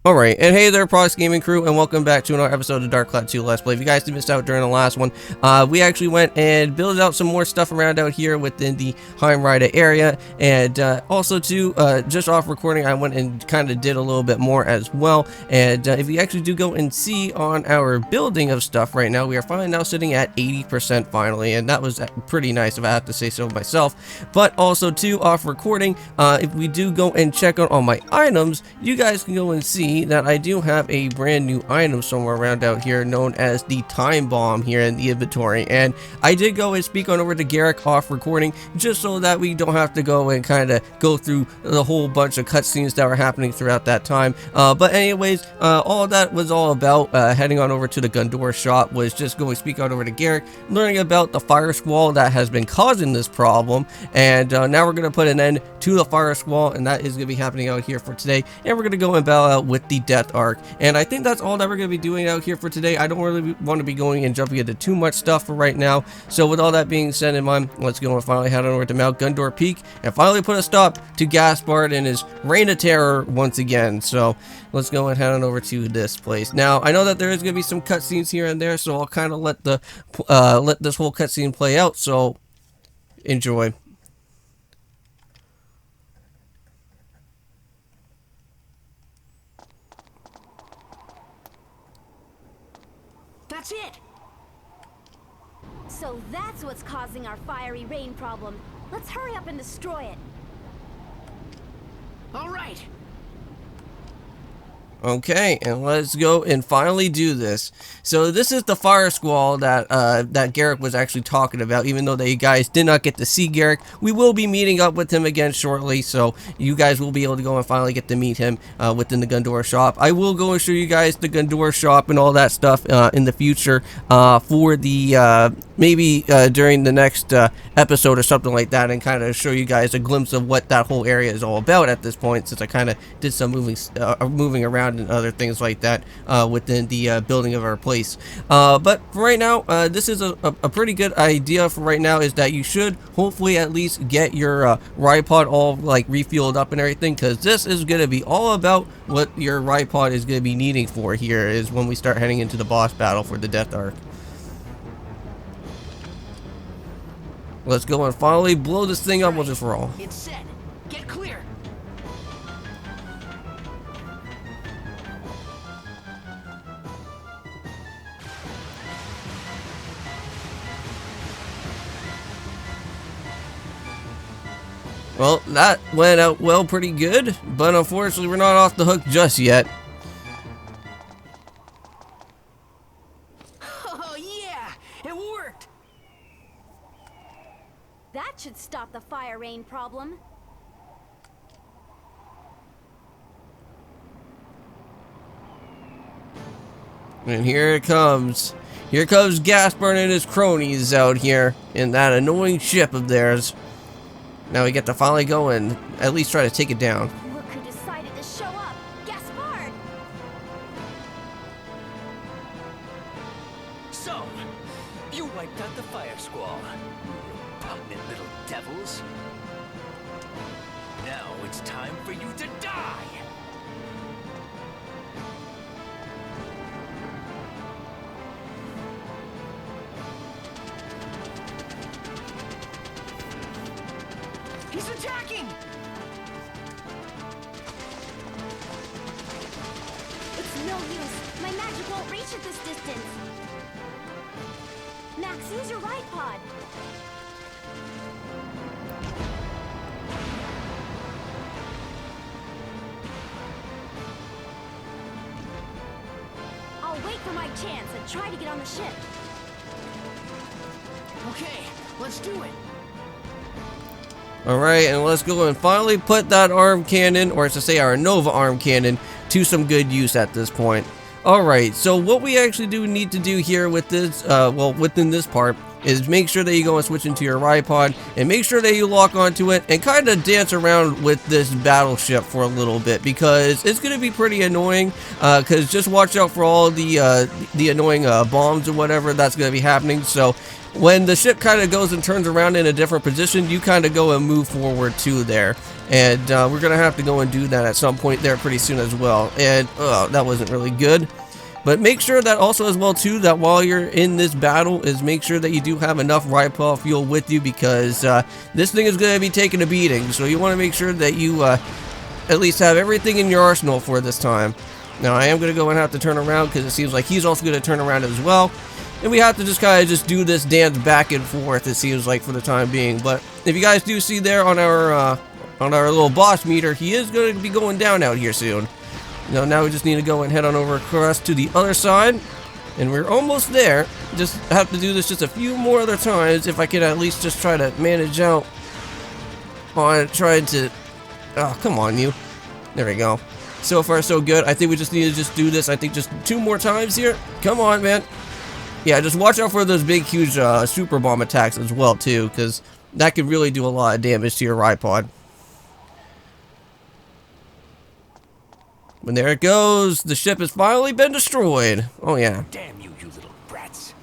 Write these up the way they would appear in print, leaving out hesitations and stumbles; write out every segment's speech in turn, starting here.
Alright, and hey there, Prox Gaming Crew, and welcome back to another episode of Dark Cloud 2 Let's Play. If you guys did miss out during the last one, we actually went and built out some more stuff around out here within the Heimride area, and also too, just off recording, I went and kind of did a little bit more as well, and if you actually do go and see on our building of stuff right now, we are finally now sitting at 80% finally, and that was pretty nice if I have to say so myself. But also too, off recording, if we do go and check on all my items, you guys can go and see that I do have a brand new item somewhere around out here known as the time bomb here in the inventory, and I did go and speak on over to Garrick off recording just so that we don't have to go and kind of go through the whole bunch of cutscenes that were happening throughout that time. But anyways, all that was all about heading on over to the Gundor shop was just going to speak on over to Garrick, learning about the Fire Squall that has been causing this problem, and now we're going to put an end to the Fire Squall, and that is going to be happening out here for today, and we're going to go and battle out with the Death Ark. And I think that's all that we're going to be doing out here for today. I don't really want to be going and jumping into too much stuff for right now. So with all that being said in mind, let's go and finally head on over to Mount Gundor Peak and finally put a stop to Gaspard and his reign of terror once again. So let's go and head on over to this place. Now I know that there is going to be some cutscenes here and there, so I'll kind of let this whole cutscene play out. So enjoy. That's it! So that's what's causing our fiery rain problem. Let's hurry up and destroy it. All right. Okay, and let's go and finally do this. So this is the Fire Squall that that Garrick was actually talking about. Even though you guys did not get to see Garrick, we will be meeting up with him again shortly. So you guys will be able to go and finally get to meet him within the Gundor shop. I will go and show you guys the Gundor shop and all that stuff in the future for the maybe during the next episode or something like that, and kind of show you guys a glimpse of what that whole area is all about at this point, since I kind of did some moving around and other things like that within the building of our place. But for right now, this is a pretty good idea for right now, is that you should hopefully at least get your Ridepod all like refueled up and everything, because this is going to be all about what your Ridepod is going to be needing for here is when we start heading into the boss battle for the Death Ark. Let's go and finally blow this thing up once and for all. It's set. Get clear. Well, that went out well pretty good, but unfortunately we're not off the hook just yet. Oh yeah, it worked. That should stop the fire rain problem. And here it comes. Here comes Gaspard and his cronies out here in that annoying ship of theirs. Now we get to finally go and at least try to take it down. Look who decided to show up! Gaspard! So, you wiped out the Fire Squall, you repugnant little devils. Now it's time for you to die! He's attacking. It's no use. My magic won't reach at this distance. Max, use your Ridepod. I'll wait for my chance and try to get on the ship. Okay, let's do it. Alright, and let's go and finally put that arm cannon, or to say our Nova arm cannon, to some good use at this point. Alright, so what we actually do need to do here with this, well, within this part, is make sure that you go and switch into your Ridepod, and make sure that you lock onto it, and kind of dance around with this battleship for a little bit, because it's going to be pretty annoying, because just watch out for all the annoying bombs or whatever that's going to be happening. So when the ship kind of goes and turns around in a different position, you kind of go and move forward to there. And we're going to have to go and do that at some point there pretty soon as well. And that wasn't really good. But make sure that also as well too, that while you're in this battle, is make sure that you do have enough Ridepod fuel with you, because this thing is going to be taking a beating. So you want to make sure that you at least have everything in your arsenal for this time. Now I am going to go and have to turn around, because it seems like he's also going to turn around as well. And we have to just kind of just do this dance back and forth, it seems like, for the time being. But if you guys do see there on our little boss meter, he is going to be going down out here soon. Now we just need to go and head on over across to the other side, and we're almost there. Just have to do this just a few more other times if I can at least just try to manage out on trying to... Oh, come on, you. There we go. So far, so good. I think we just need to just do this, I think, just 2 more times here. Come on, man. Yeah, just watch out for those big, huge super bomb attacks as well, too, because that could really do a lot of damage to your Ridepod. And there it goes. The ship has finally been destroyed. Oh, yeah. Damn you, you little brats.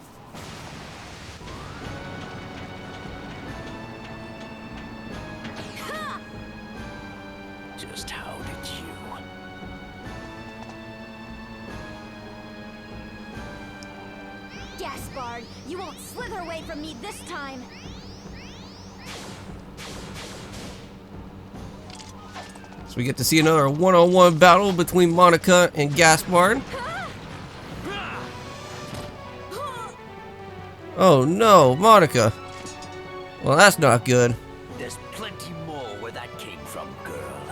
Just how did you? Gaspard, you won't slither away from me this time. So we get to see another one-on-one battle between Monica and Gaspard. Oh no, Monica. Well, that's not good. There's plenty more where that came from, girl.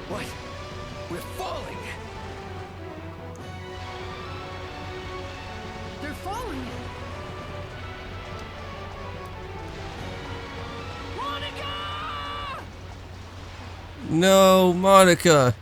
What? We're falling. They're falling. Monica! No, Monica.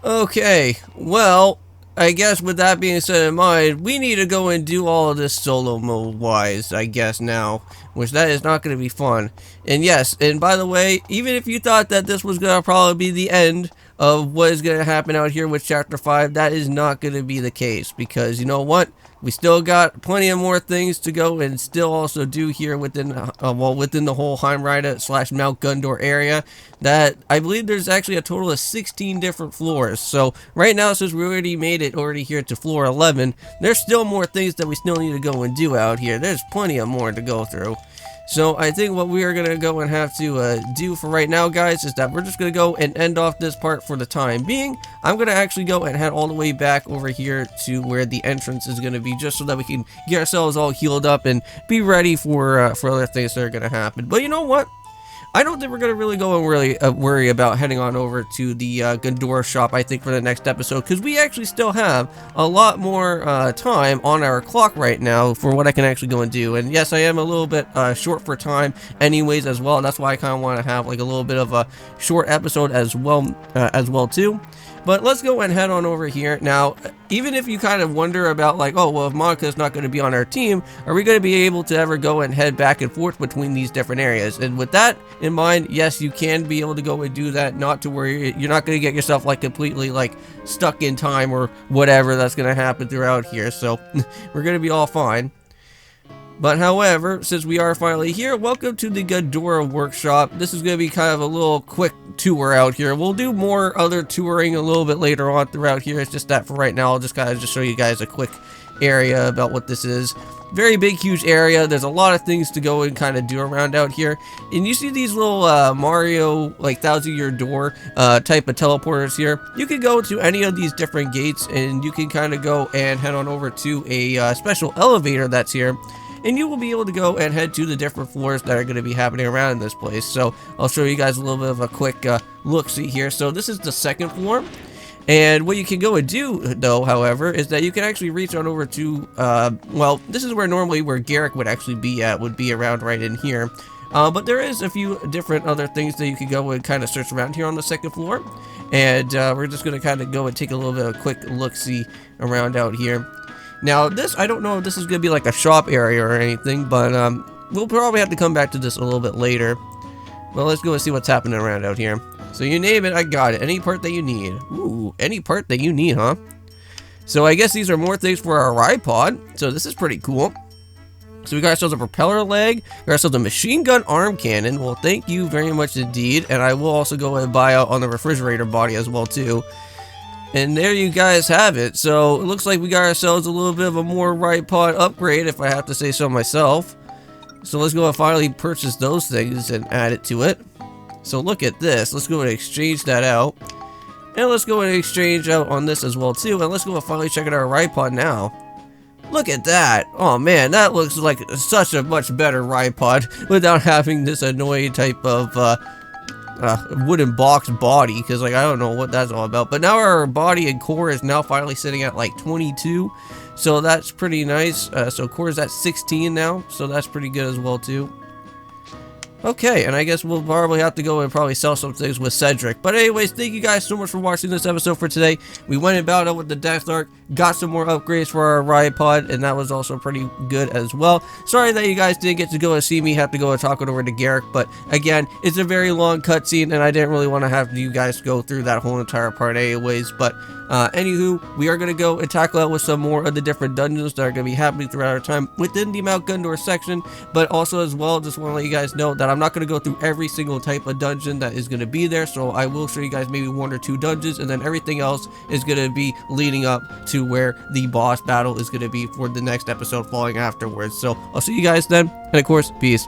Okay, well, I guess with that being said in mind, we need to go and do all of this solo mode wise, I guess now, which that is not going to be fun. And yes, and by the way, even if you thought that this was going to probably be the end of what is going to happen out here with Chapter 5, that is not going to be the case, because you know what? We still got plenty of more things to go and still also do here within, within the whole Heimreiter / Mount Gundor area. That I believe there's actually a total of 16 different floors. So right now, since we already made it here to floor 11, there's still more things that we still need to go and do out here. There's plenty of more to go through. So I think what we are going to go and have to do for right now, guys, is that we're just going to go and end off this part for the time being. I'm going to actually go and head all the way back over here to where the entrance is going to be, just so that we can get ourselves all healed up and be ready for other things that are going to happen. But you know what? I don't think we're going to really go and really worry about heading on over to the Gundor shop, I think, for the next episode, because we actually still have a lot more time on our clock right now for what I can actually go and do. And yes, I am a little bit short for time anyways as well. That's why I kind of want to have like a little bit of a short episode as well too. But let's go and head on over here. Now, even if you kind of wonder about like, oh, well, if Monica's not going to be on our team, are we going to be able to ever go and head back and forth between these different areas? And with that in mind, yes, you can be able to go and do that. Not to worry, you're not going to get yourself like completely like stuck in time or whatever that's going to happen throughout here. So we're going to be all fine. But however, since we are finally here, welcome to the Gundor workshop. This is going to be kind of a little quick tour out here. We'll do more other touring a little bit later on throughout here. It's just that for right now, I'll just kind of just show you guys a quick area about what this is. Very big, huge area. There's a lot of things to go and kind of do around out here. And you see these little Mario, like 1,000-year door type of teleporters here. You can go to any of these different gates, and you can kind of go and head on over to a special elevator that's here. And you will be able to go and head to the different floors that are going to be happening around in this place. So I'll show you guys a little bit of a quick look-see here. So this is the second floor. And what you can go and do, though, however, is that you can actually reach on over to, well, this is where normally where Garrick would actually be at, would be around right in here. But there is a few different other things that you can go and kind of search around here on the second floor. And we're just going to kind of go and take a little bit of a quick look-see around out here. Now, this, I don't know if this is going to be like a shop area or anything, but we'll probably have to come back to this a little bit later. Well, let's go and see what's happening around out here. So you name it, I got it. Any part that you need. Ooh, any part that you need, huh? So I guess these are more things for our Ridepod. So this is pretty cool. So we got ourselves a propeller leg, we got ourselves a machine gun arm cannon. Well, thank you very much indeed. And I will also go and buy out on the refrigerator body as well too. And there you guys have it. So it looks like we got ourselves a little bit of a more Ridepod upgrade, if I have to say so myself. So let's go and finally purchase those things and add it to it. So look at this. Let's go and exchange that out. And let's go and exchange out on this as well too. And let's go and finally check out our Ridepod now. Look at that. Oh man, that looks like such a much better Ridepod without having this annoying type of wooden box body, because like I don't know what that's all about. But now our body and core is now finally sitting at like 22, so that's pretty nice. So core is at 16 now, so that's pretty good as well too. Okay, and I guess we'll probably have to go and probably sell some things with Cedric. But anyways, thank you guys so much for watching this episode for today. We went and battled with the Death Ark, got some more upgrades for our Ridepod, and that was also pretty good as well. Sorry that you guys didn't get to go and see me have to go and talk it over to Garrick, but again, it's a very long cutscene, and I didn't really want to have you guys go through that whole entire part anyways. But anywho, we are going to go and tackle out with some more of the different dungeons that are going to be happening throughout our time within the Mount Gundor section, but also as well, just want to let you guys know that I'm not going to go through every single type of dungeon that is going to be there, so I will show you guys maybe 1 or 2 dungeons, and then everything else is going to be leading up to where the boss battle is going to be for the next episode following afterwards. So I'll see you guys then, and of course, peace.